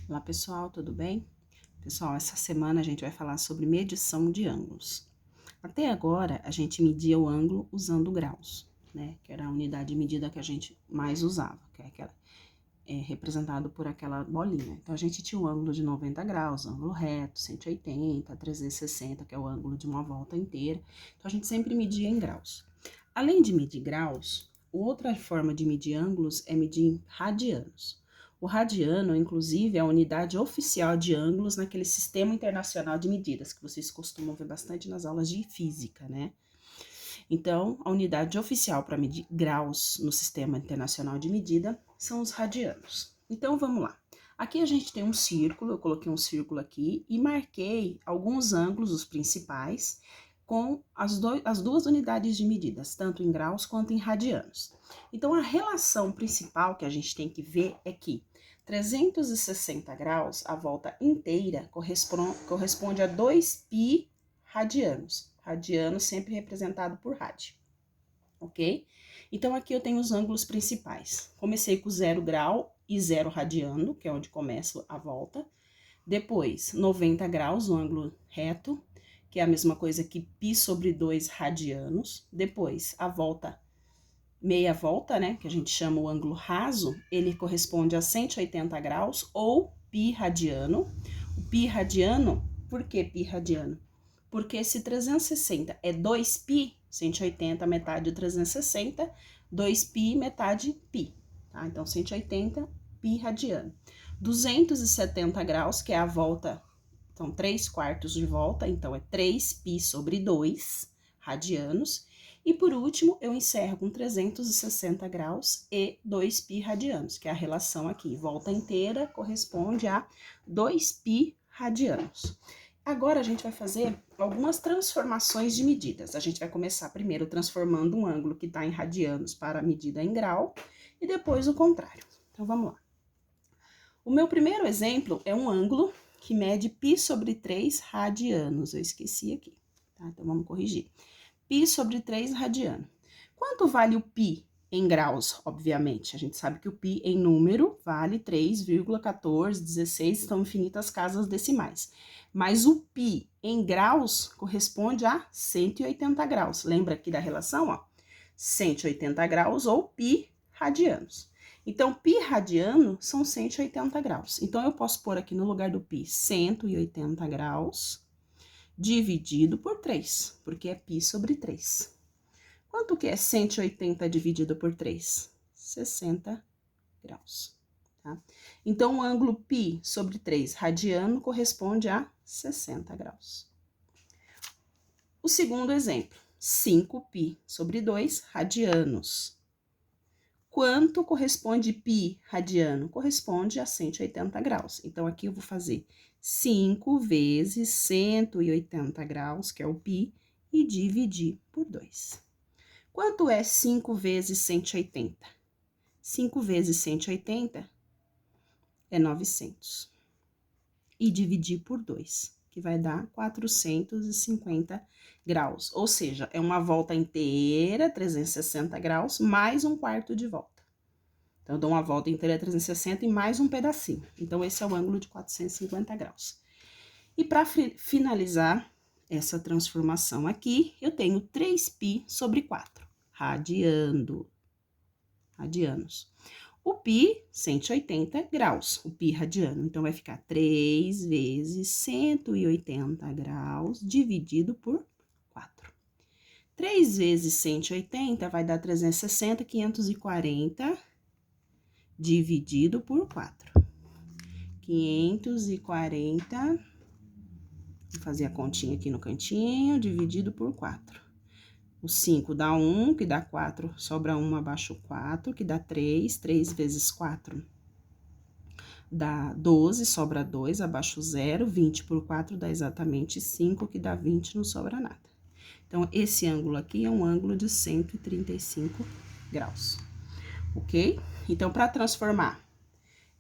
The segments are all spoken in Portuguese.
Olá pessoal, tudo bem? Pessoal, essa semana a gente vai falar sobre medição de ângulos. Até agora a gente media o ângulo usando graus, né? Que era a unidade de medida que a gente mais usava, que é aquela representado por aquela bolinha. Então a gente tinha o ângulo de 90 graus, ângulo reto, 180, 360, que é o ângulo de uma volta inteira. Então a gente sempre media em graus. Além de medir graus, outra forma de medir ângulos é medir em radianos. O radiano, inclusive, é a unidade oficial de ângulos naquele sistema internacional de medidas, que vocês costumam ver bastante nas aulas de física, né? Então, a unidade oficial para medir graus no sistema internacional de medida são os radianos. Então, vamos lá. Aqui a gente tem um círculo, eu coloquei um círculo aqui e marquei alguns ângulos, os principais, com as duas unidades de medidas, tanto em graus quanto em radianos. Então, a relação principal que a gente tem que ver é que 360 graus, a volta inteira, corresponde a 2π radianos. Radiano sempre representado por rádio, ok? Então, aqui eu tenho os ângulos principais. Comecei com 0 grau e 0 radiano, que é onde começa a volta. Depois, 90 graus, o ângulo reto, que é a mesma coisa que π sobre 2 radianos. Depois, a volta, meia volta, né, que a gente chama o ângulo raso, ele corresponde a 180 graus ou π radiano. O π radiano, por que π radiano? Porque se 360 é 2π, 180 metade de 360, 2π metade π, tá? Então, 180 π radiano. 270 graus, que é a volta, então 3/4 de volta, então é 3π sobre 2 radianos. E por último, eu encerro com 360 graus e 2π radianos, que é a relação aqui. Volta inteira corresponde a 2π radianos. Agora a gente vai fazer algumas transformações de medidas. A gente vai começar primeiro transformando um ângulo que está em radianos para a medida em grau e depois o contrário. Então vamos lá. O meu primeiro exemplo é um ângulo que mede π sobre 3 radianos. Eu esqueci aqui, tá? Então vamos corrigir. Π sobre 3 radiano. Quanto vale o π em graus, obviamente? A gente sabe que o π em número vale 3,1416, estão infinitas casas decimais. Mas o π em graus corresponde a 180 graus. Lembra aqui da relação, ó? 180 graus ou π radianos. Então, π radiano são 180 graus. Então, eu posso pôr aqui no lugar do π 180 graus dividido por 3, porque é π sobre 3. Quanto que é 180 dividido por 3? 60 graus, tá? Então, o ângulo π sobre 3 radiano corresponde a 60 graus. O segundo exemplo, 5π sobre 2 radianos. Quanto corresponde π radiano? Corresponde a 180 graus. Então, aqui eu vou fazer 5 vezes 180 graus, que é o π, e dividir por 2. Quanto é 5 vezes 180? 5 vezes 180 é 900. E dividir por 2, que vai dar 450 graus. Ou seja, é uma volta inteira, 360 graus, mais um quarto de volta. Então, eu dou uma volta inteira 360 e mais um pedacinho. Então, esse é o ângulo de 450 graus. E para finalizar essa transformação aqui, eu tenho 3π sobre 4, radianos. O π, 180 graus, o π radiano. Então, vai ficar 3 vezes 180 graus dividido por 4. 3 vezes 180 vai dar 360, 540 dividido por 4. 540, vou fazer a continha aqui no cantinho, dividido por 4. O 5 dá 1, que dá 4, sobra 1 abaixo 4, que dá 3, 3 vezes 4 dá 12, sobra 2, abaixo 0, 20 por 4 dá exatamente 5, que dá 20, não sobra nada. Então, esse ângulo aqui é um ângulo de 135 graus, ok? Então, para transformar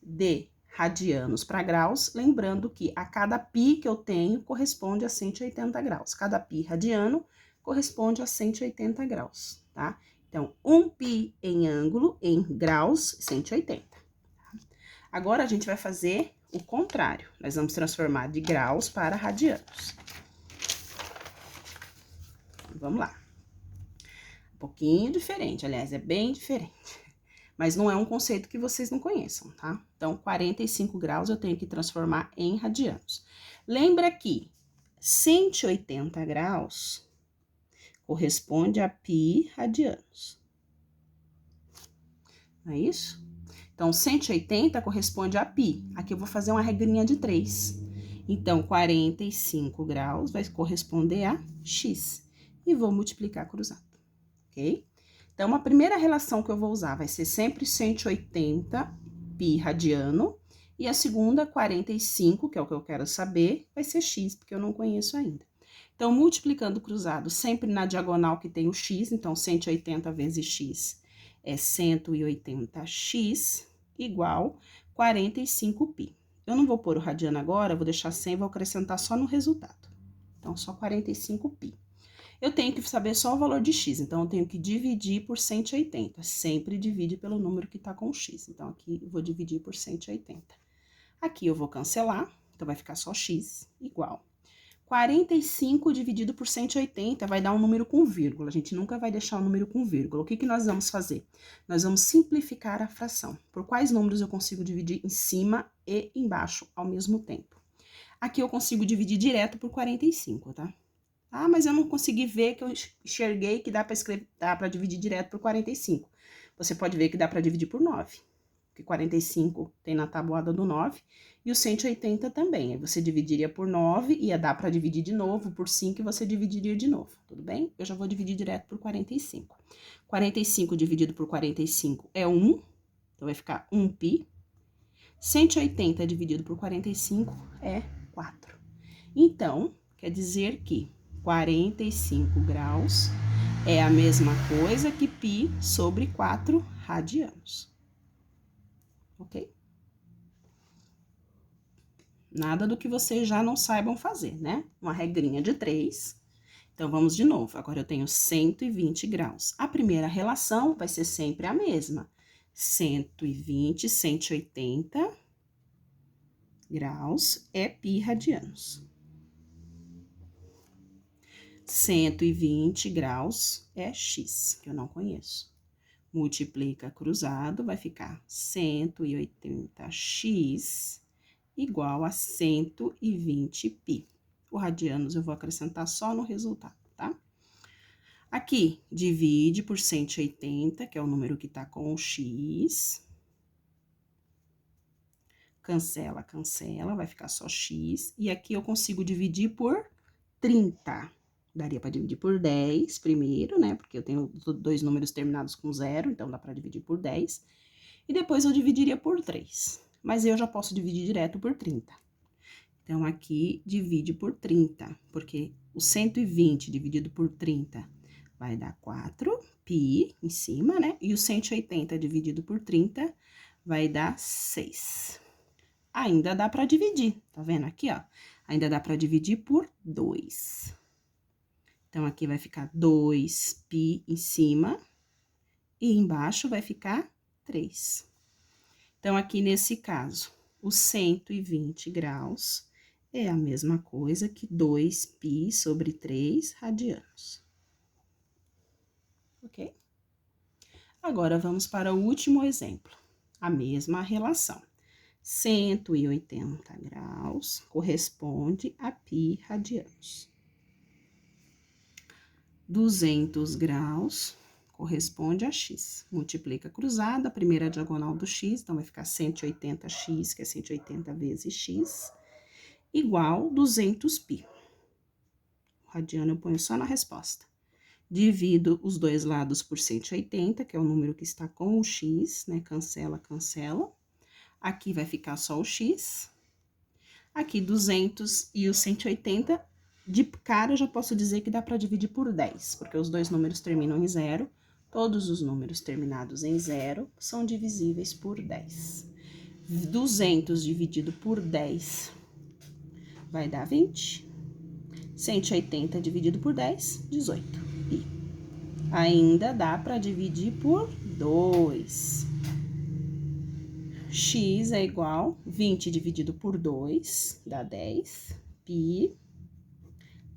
de radianos para graus, lembrando que a cada π que eu tenho corresponde a 180 graus. Cada π radiano corresponde a 180 graus, tá? Então, 1π em ângulo, em graus, 180. Agora, a gente vai fazer o contrário. Nós vamos transformar de graus para radianos. Vamos lá. Um pouquinho diferente, aliás, é bem diferente. Mas não é um conceito que vocês não conheçam, tá? Então, 45 graus eu tenho que transformar em radianos. Lembra que 180 graus corresponde a π radianos. Não é isso? Então, 180 corresponde a π. Aqui eu vou fazer uma regrinha de 3. Então, 45 graus vai corresponder a x. E vou multiplicar cruzado, ok? Então, a primeira relação que eu vou usar vai ser sempre 180 π radiano. E a segunda, 45, que é o que eu quero saber, vai ser x, porque eu não conheço ainda. Então, multiplicando cruzado, sempre na diagonal que tem o x, então 180 vezes x é 180x igual 45π. Eu não vou pôr o radiano agora, vou deixar 100, vou acrescentar só no resultado. Então, só 45π. Eu tenho que saber só o valor de x, então eu tenho que dividir por 180. Sempre divide pelo número que tá com x. Então, aqui eu vou dividir por 180. Aqui eu vou cancelar, então vai ficar só x igual 45 dividido por 180 vai dar um número com vírgula. A gente nunca vai deixar um número com vírgula. O que que nós vamos fazer? Nós vamos simplificar a fração. Por quais números eu consigo dividir em cima e embaixo ao mesmo tempo? Aqui eu consigo dividir direto por 45, tá? Ah, mas eu não consegui ver que eu enxerguei que dá para dividir direto por 45. Você pode ver que dá para dividir por 9. Porque 45 tem na tabuada do 9, e o 180 também. Aí você dividiria por 9, ia dar para dividir de novo, por 5 e você dividiria de novo, tudo bem? Eu já vou dividir direto por 45. 45 dividido por 45 é 1, então vai ficar 1π. 180 dividido por 45 é 4. Então, quer dizer que 45 graus é a mesma coisa que π sobre 4 radianos. Ok? Nada do que vocês já não saibam fazer, né? Uma regrinha de 3. Então, vamos de novo. Agora, eu tenho 120 graus. A primeira relação vai ser sempre a mesma. 120, 180 graus é π radianos. 120 graus é x, que eu não conheço. Multiplica cruzado, vai ficar 180x igual a 120π. O radianos eu vou acrescentar só no resultado, tá? Aqui, divide por 180, que é o número que tá com o x. Cancela, cancela, vai ficar só x. E aqui eu consigo dividir por 30. Daria para dividir por 10 primeiro, né? Porque eu tenho dois números terminados com 0, então dá para dividir por 10. E depois eu dividiria por 3. Mas eu já posso dividir direto por 30. Então, aqui divide por 30, porque o 120 dividido por 30 vai dar 4π em cima, né? E o 180 dividido por 30 vai dar 6. Ainda dá para dividir, tá vendo aqui, ó? Ainda dá para dividir por 2. Então, aqui vai ficar 2π em cima e embaixo vai ficar 3. Então, aqui nesse caso, os 120 graus é a mesma coisa que 2π sobre 3 radianos. Ok? Agora, vamos para o último exemplo. A mesma relação. 180 graus corresponde a π radianos. 200 graus corresponde a x. Multiplica cruzado, a primeira diagonal do x, então vai ficar 180x, que é 180 vezes x, igual 200π. O radiano eu ponho só na resposta. Divido os dois lados por 180, que é o número que está com o x, né? Cancela, cancela. Aqui vai ficar só o x. Aqui 200 e o 180, de cara eu já posso dizer que dá para dividir por 10, porque os dois números terminam em 0. Todos os números terminados em 0 são divisíveis por 10. 200 dividido por 10 vai dar 20. 180 dividido por 10, 18. E ainda dá para dividir por 2. x é igual 20 dividido por 2, dá 10, π,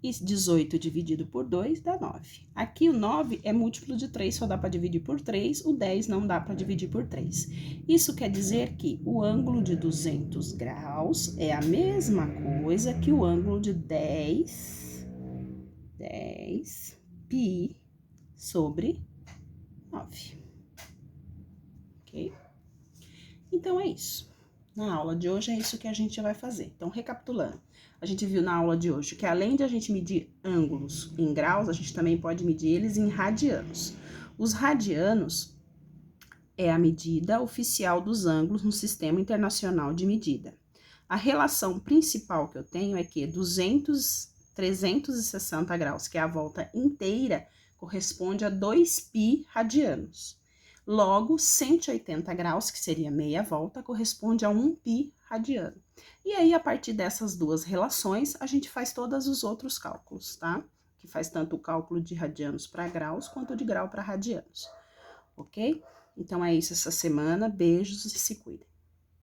e 18 dividido por 2 dá 9. Aqui o 9 é múltiplo de 3, só dá para dividir por 3, o 10 não dá para dividir por 3. Isso quer dizer que o ângulo de 200 graus é a mesma coisa que o ângulo de 10 π sobre 9. Ok? Então, é isso. Na aula de hoje é isso que a gente vai fazer. Então, recapitulando. A gente viu na aula de hoje que além de a gente medir ângulos em graus, a gente também pode medir eles em radianos. Os radianos é a medida oficial dos ângulos no Sistema Internacional de Medida. A relação principal que eu tenho é que 360 graus, que é a volta inteira, corresponde a 2π radianos. Logo, 180 graus, que seria meia volta, corresponde a 1π radiano. E aí, a partir dessas duas relações, a gente faz todos os outros cálculos, tá? Que faz tanto o cálculo de radianos para graus, quanto de grau para radianos, ok? Então, é isso essa semana. Beijos e se cuidem.